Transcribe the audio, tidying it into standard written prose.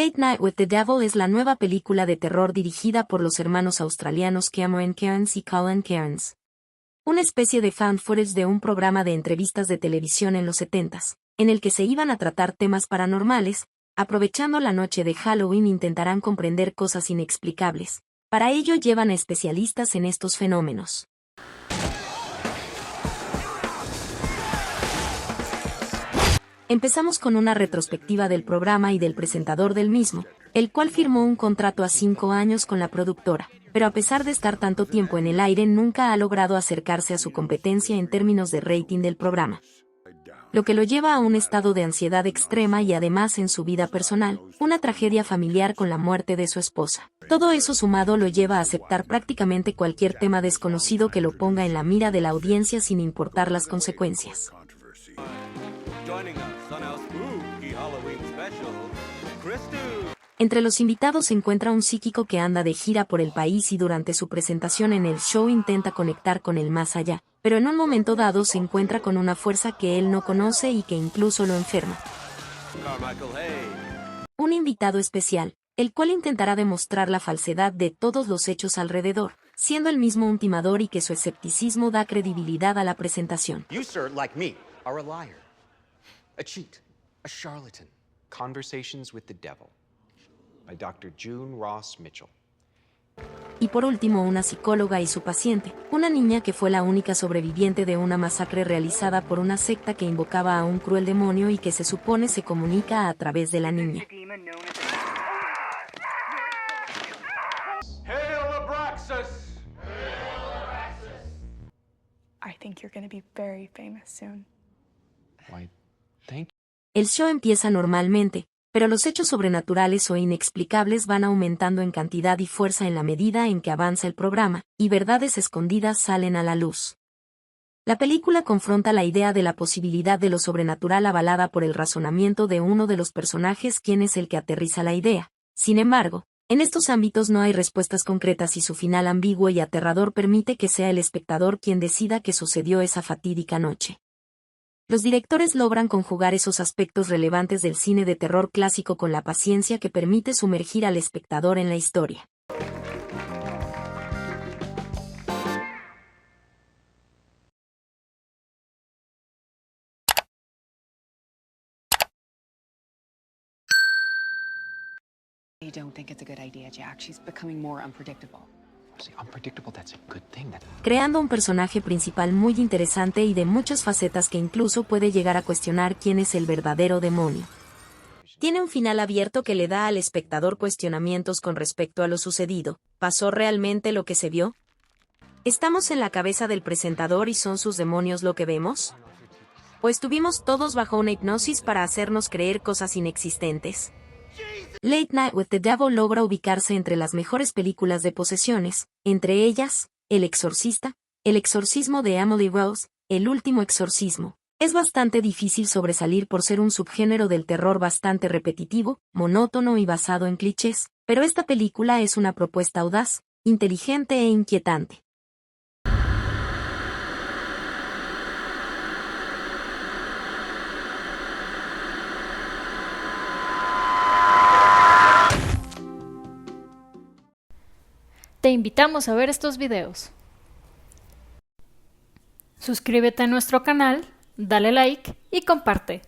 Late Night with the Devil es la nueva película de terror dirigida por los hermanos australianos Cameron Cairns y Colin Cairns. Una especie de fan footage de un programa de entrevistas de televisión en los 70s, en el que se iban a tratar temas paranormales. Aprovechando la noche de Halloween intentarán comprender cosas inexplicables. Para ello llevan a especialistas en estos fenómenos. Empezamos con una retrospectiva del programa y del presentador del mismo, el cual firmó un contrato a 5 años con la productora, pero a pesar de estar tanto tiempo en el aire nunca ha logrado acercarse a su competencia en términos de rating del programa, lo que lo lleva a un estado de ansiedad extrema y además en su vida personal, una tragedia familiar con la muerte de su esposa. Todo eso sumado lo lleva a aceptar prácticamente cualquier tema desconocido que lo ponga en la mira de la audiencia sin importar las consecuencias. Entre los invitados se encuentra un psíquico que anda de gira por el país y durante su presentación en el show intenta conectar con el más allá, pero en un momento dado se encuentra con una fuerza que él no conoce y que incluso lo enferma. Un invitado especial, el cual intentará demostrar la falsedad de todos los hechos alrededor, siendo él mismo un timador y que su escepticismo da credibilidad a la presentación. You, sir, like me, are a liar, a cheat, a charlatan. Conversations with the Devil, by Dr. June Ross Mitchell. Y por último una psicóloga y su paciente, una niña que fue la única sobreviviente de una masacre realizada por una secta que invocaba a un cruel demonio y que se supone se comunica a través de la niña. Hail Abraxas! I think you're going to be very famous soon. Why, thank you. El show empieza normalmente, pero los hechos sobrenaturales o inexplicables van aumentando en cantidad y fuerza en la medida en que avanza el programa, y verdades escondidas salen a la luz. La película confronta la idea de la posibilidad de lo sobrenatural avalada por el razonamiento de uno de los personajes quien es el que aterriza la idea. Sin embargo, en estos ámbitos no hay respuestas concretas y su final ambiguo y aterrador permite que sea el espectador quien decida qué sucedió esa fatídica noche. Los directores logran conjugar esos aspectos relevantes del cine de terror clásico con la paciencia que permite sumergir al espectador en la historia. I don't think it's a good idea, Jack. She's becoming more unpredictable. See, unpredictable, that's a good thing. Creando un personaje principal muy interesante y de muchas facetas que incluso puede llegar a cuestionar quién es el verdadero demonio. Tiene un final abierto que le da al espectador cuestionamientos con respecto a lo sucedido. ¿Pasó realmente lo que se vio? ¿Estamos en la cabeza del presentador y son sus demonios lo que vemos? ¿O estuvimos todos bajo una hipnosis para hacernos creer cosas inexistentes? Late Night with the Devil logra ubicarse entre las mejores películas de posesiones, entre ellas, El Exorcista, El exorcismo de Emily Rose, El último exorcismo. Es bastante difícil sobresalir por ser un subgénero del terror bastante repetitivo, monótono y basado en clichés, pero esta película es una propuesta audaz, inteligente e inquietante. Te invitamos a ver estos videos. Suscríbete a nuestro canal, dale like y comparte.